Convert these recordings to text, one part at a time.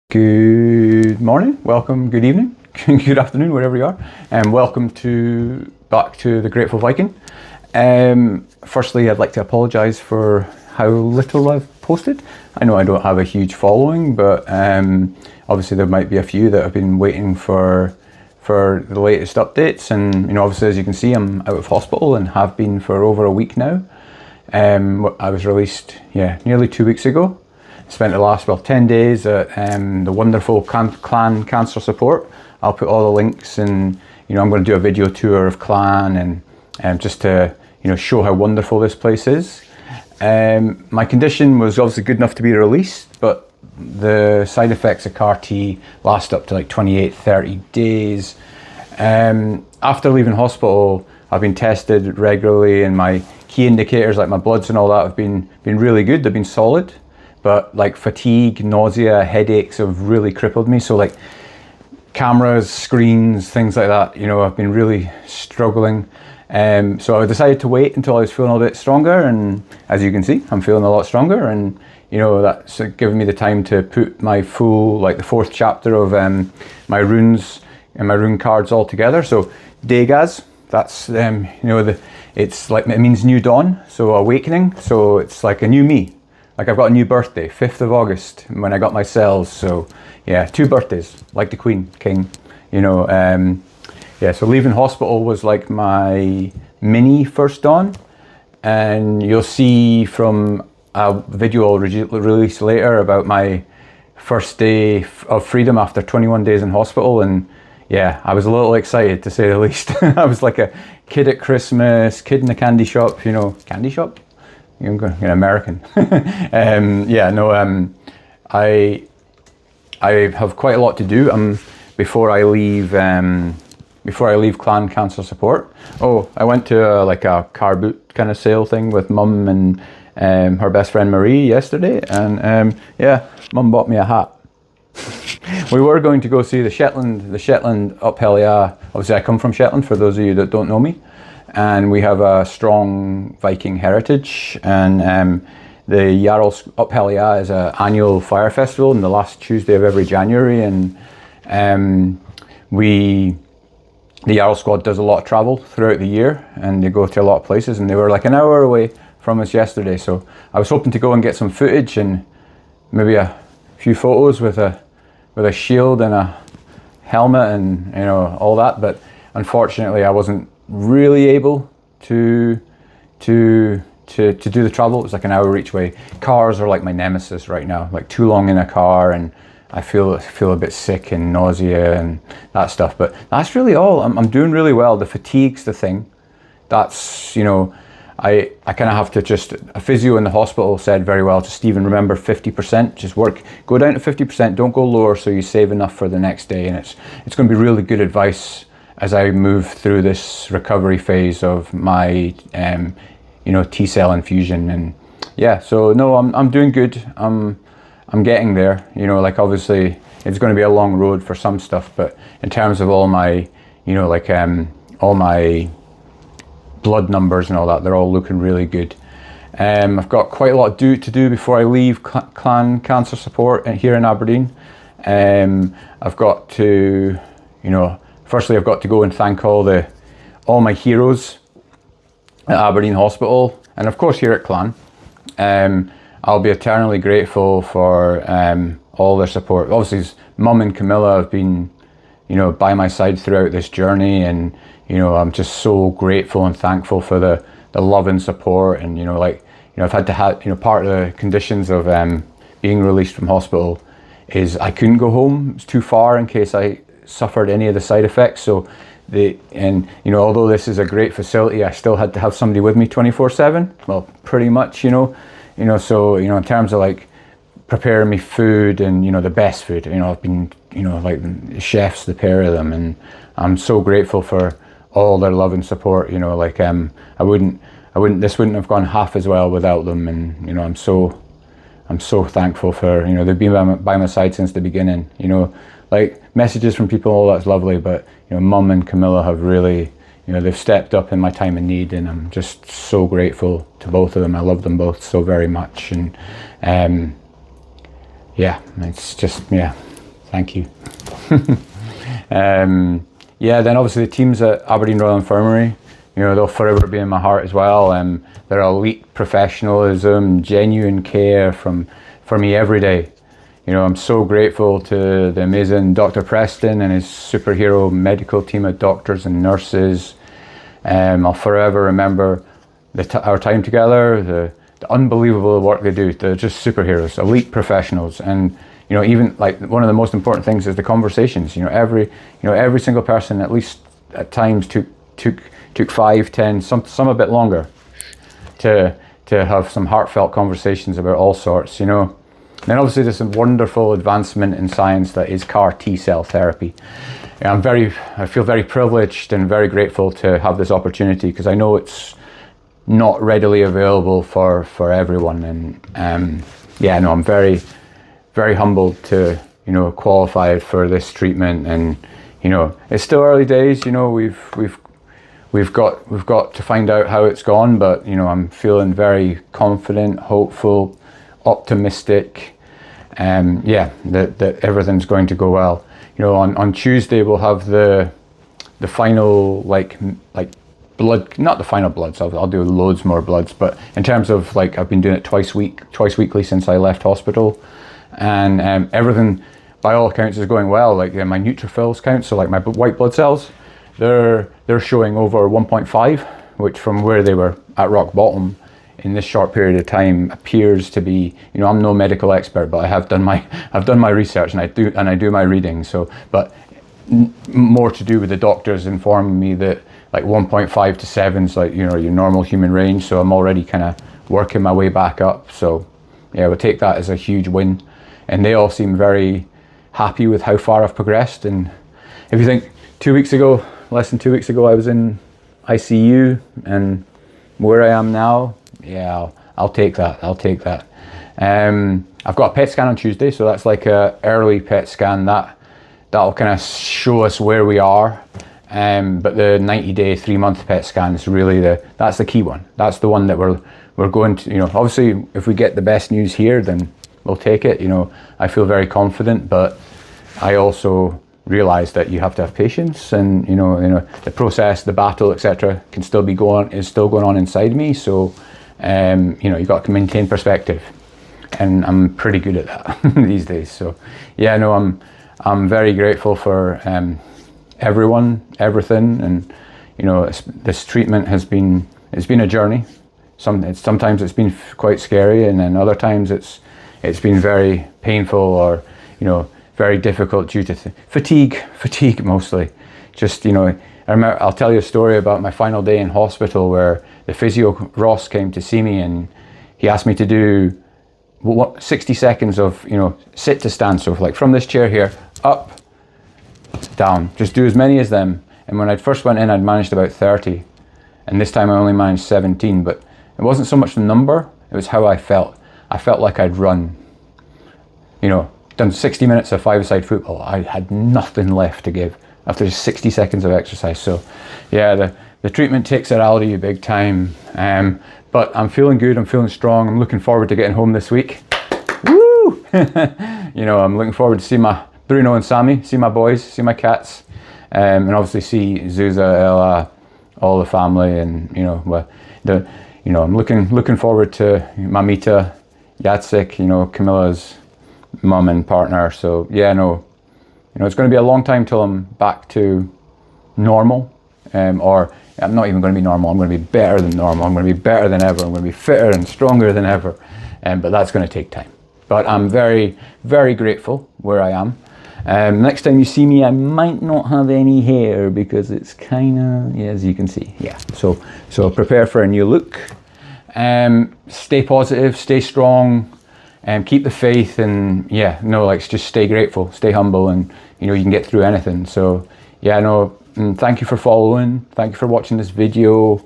Good morning, welcome, good evening, good afternoon, wherever you are, and welcome back to the Grateful Viking. Firstly, I'd like to apologise for how little I've posted. I know I don't have a huge following, but obviously there might be a few that have been waiting for the latest updates. And obviously, as you can see, I'm out of hospital and have been for over a week now. I was released, nearly 2 weeks ago. Spent the last 10 days at the wonderful Clan Cancer Support. I'll put all the links, and I'm going to do a video tour of Clan and just to show how wonderful this place is. My condition was obviously good enough to be released, but the side effects of CAR-T last up to like 28-30 days. After leaving hospital, I've been tested regularly, and my key indicators like my bloods and all that have been really good. They've been solid. But like fatigue, nausea, headaches have really crippled me. So like cameras, screens, things like that, I've been really struggling. So I decided to wait until I was feeling a bit stronger. And as you can see, I'm feeling a lot stronger. And, that's given me the time to put my full, like the 4th chapter of my runes and my rune cards all together. So Dagaz, that's, it's like, it means new dawn. So awakening. So it's like a new me. Like I've got a new birthday, 5th of August, when I got my cells. So yeah, 2 birthdays, like the Queen, King, so leaving hospital was like my mini first dawn. And you'll see from a video I'll release later about my first day of freedom after 21 days in hospital. And yeah, I was a little excited, to say the least. I was like a kid at Christmas, kid in a candy shop, candy shop? I'm going American. I have quite a lot to do before I leave Clan Cancer Support. Oh, I went to a car boot kind of sale thing with Mum and her best friend Marie yesterday, and Mum bought me a hat. We were going to go see the Shetland up Hellier. Obviously, I come from Shetland, for those of you that don't know me. And we have a strong Viking heritage, and the Jarls up Hellier is an annual fire festival on the last Tuesday of every January, and the Jarl squad does a lot of travel throughout the year, and they go to a lot of places, and they were like an hour away from us yesterday. So I was hoping to go and get some footage and maybe a few photos with a shield and a helmet and all that, but unfortunately I wasn't really able to do the travel. It was like an hour each way. Cars are like my nemesis right now, like too long in a car, and I feel a bit sick and nausea and that stuff, but that's really all. I'm doing really well. The fatigue's the thing. That's, I kind of have to a physio in the hospital said very well, just Stephen, remember 50%, just go down to 50%, don't go lower, so you save enough for the next day. And it's going to be really good advice as I move through this recovery phase of my, T-cell infusion. And yeah, so no, I'm doing good. I'm getting there. Obviously it's going to be a long road for some stuff, but in terms of all my, all my blood numbers and all that, they're all looking really good. I've got quite a lot to do before I leave Clan Cancer Support here in Aberdeen. I've got to, firstly, I've got to go and thank all my heroes at Aberdeen Hospital, and of course here at Clan. I'll be eternally grateful for all their support. Obviously, Mum and Camilla have been, by my side throughout this journey, and I'm just so grateful and thankful for the love and support. And I've had to have, part of the conditions of being released from hospital is I couldn't go home. It's too far in case I suffered any of the side effects. So although this is a great facility, I still had to have somebody with me 24/7. Well, pretty much, so in terms of like preparing me food and the best food, I've been like chefs, the pair of them, and I'm so grateful for all their love and support. I wouldn't this wouldn't have gone half as well without them. And I'm so thankful for they've been by my side since the beginning. Like messages from people, all that's lovely, but Mum and Camilla have really, they've stepped up in my time of need, and I'm just so grateful to both of them. I love them both so very much, and it's just Thank you. Yeah, then obviously the teams at Aberdeen Royal Infirmary, you know, they'll forever be in my heart as well. Their elite professionalism, genuine care for me every day. You know, I'm so grateful to the amazing Dr. Preston and his superhero medical team of doctors and nurses. I'll forever remember our time together, the unbelievable work they do. They're just superheroes, elite professionals. And you know, even like one of the most important things is the conversations. You know, every single person at least at times took 5, 10, some a bit longer to have some heartfelt conversations about all sorts, you know. And then obviously there's a wonderful advancement in science that is CAR T-cell therapy. I feel very privileged and very grateful to have this opportunity, because I know it's not readily available for everyone. And yeah, no, I'm very, very humbled to, you know, qualify for this treatment. And you know, it's still early days. You know, we've got to find out how it's gone, but you know, I'm feeling very confident, hopeful, optimistic. Yeah, that everything's going to go well. You know, on Tuesday we'll have the final like blood, not the final bloods. I'll do loads more bloods, but in terms of like, I've been doing it twice weekly since I left hospital, and everything by all accounts is going well. Like my neutrophils count, so like my white blood cells, they're showing over 1.5, which from where they were at rock bottom in this short period of time appears to be, you know, I'm no medical expert, but I've done my research and I do my reading. So, but more to do with the doctors informing me that like 1.5 to 7 is like, you know, your normal human range. So I'm already kind of working my way back up. So yeah, we'll take that as a huge win. And they all seem very happy with how far I've progressed. And if you think less than 2 weeks ago, I was in ICU, and where I am now, yeah, I'll take that. I've got a PET scan on Tuesday, so that's like a early PET scan that'll kind of show us where we are. But the 90-day, 3-month PET scan is really that's the key one. That's the one that we're going to, you know, obviously if we get the best news here, then we'll take it. You know, I feel very confident, but I also realize that you have to have patience, and you know the process, the battle, etc. is still going on inside me. So you know, you've got to maintain perspective, and I'm pretty good at that these days. So yeah, no, I'm very grateful for everyone, everything, and you know, this treatment it's been a journey. Sometimes it's been quite scary, and then other times it's been very painful, or you know, very difficult due to fatigue mostly. Just, you know, I remember, I'll tell you a story about my final day in hospital where the physio Ross came to see me, and he asked me to do 60 seconds of, you know, sit to stand. So like from this chair here, up, down, just do as many as them. And when I first went in, I'd managed about 30. And this time I only managed 17, but it wasn't so much the number, it was how I felt. I felt like I'd run, you know, done 60 minutes of five-a-side football. I had nothing left to give after just 60 seconds of exercise. So yeah, the treatment takes it out of you big time. But I'm feeling good, I'm feeling strong. I'm looking forward to getting home this week. Woo! You know, I'm looking forward to see my Bruno and Sammy, see my boys, see my cats, and obviously see Zuza, Ella, all the family, and you know, I'm looking forward to Mamita, Yatsik, you know, Camilla's mum and partner. So yeah, no, you know, it's going to be a long time till I'm back to normal, or I'm not even going to be normal. I'm going to be better than normal. I'm going to be better than ever. I'm going to be fitter and stronger than ever, but that's going to take time. But I'm very, very grateful where I am. Next time you see me, I might not have any hair because it's kind of, yeah, as you can see, yeah. So prepare for a new look. Stay positive, stay strong, and keep the faith, and yeah, no, like just stay grateful, stay humble, and you know, you can get through anything. So yeah, no, thank you for following, thank you for watching this video.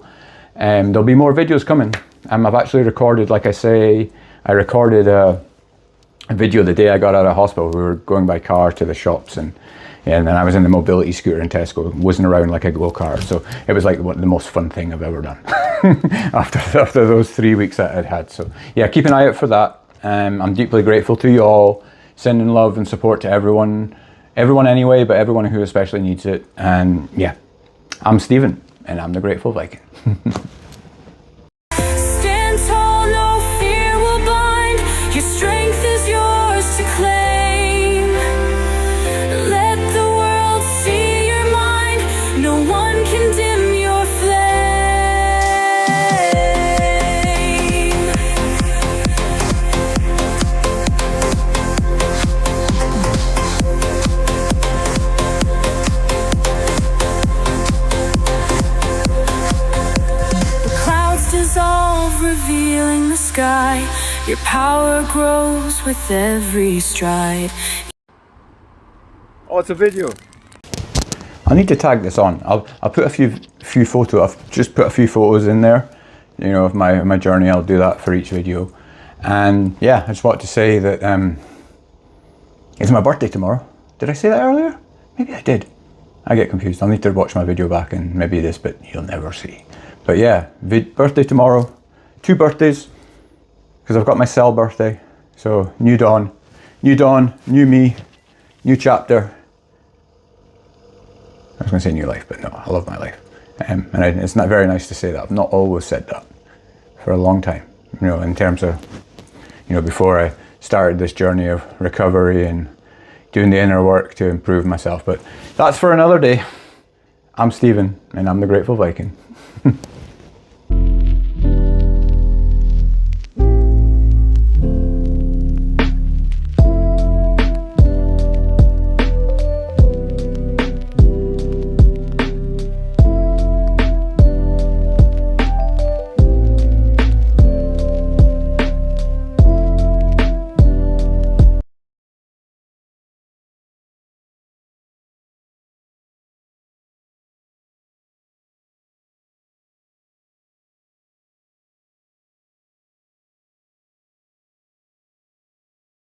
There'll be more videos coming. I've actually recorded, like I say, I recorded a video the day I got out of hospital. We were going by car to the shops, and then I was in the mobility scooter in Tesco, whizzing around like a go-kart. So it was like the most fun thing I've ever done after those 3 weeks that I'd had. So yeah, keep an eye out for that. I'm deeply grateful to you all. sending love and support to everyone anyway, but everyone who especially needs it. And yeah, I'm Stephen, and I'm the Grateful Viking. Stand tall, no fear will bind. Your strength is yours to claim. Let the world see your mind. No one can dim your flame. Dissolve, revealing the sky. Your power grows with every stride. Oh, it's a video. I need to tag this on. I'll put a few photos. I've just put a few photos in there, you know, of my journey. I'll do that for each video. And yeah, I just wanted to say that it's my birthday tomorrow. Did I say that earlier? Maybe I did. I get confused. I'll need to watch my video back, and maybe this bit you'll never see. But yeah, birthday tomorrow. 2 birthdays, because I've got my cell birthday. So new dawn, new me, new chapter. I was going to say new life, but no, I love my life. It's not very nice to say that. I've not always said that for a long time. You know, in terms of, you know, before I started this journey of recovery and doing the inner work to improve myself. But that's for another day. I'm Stephen, and I'm the Grateful Viking.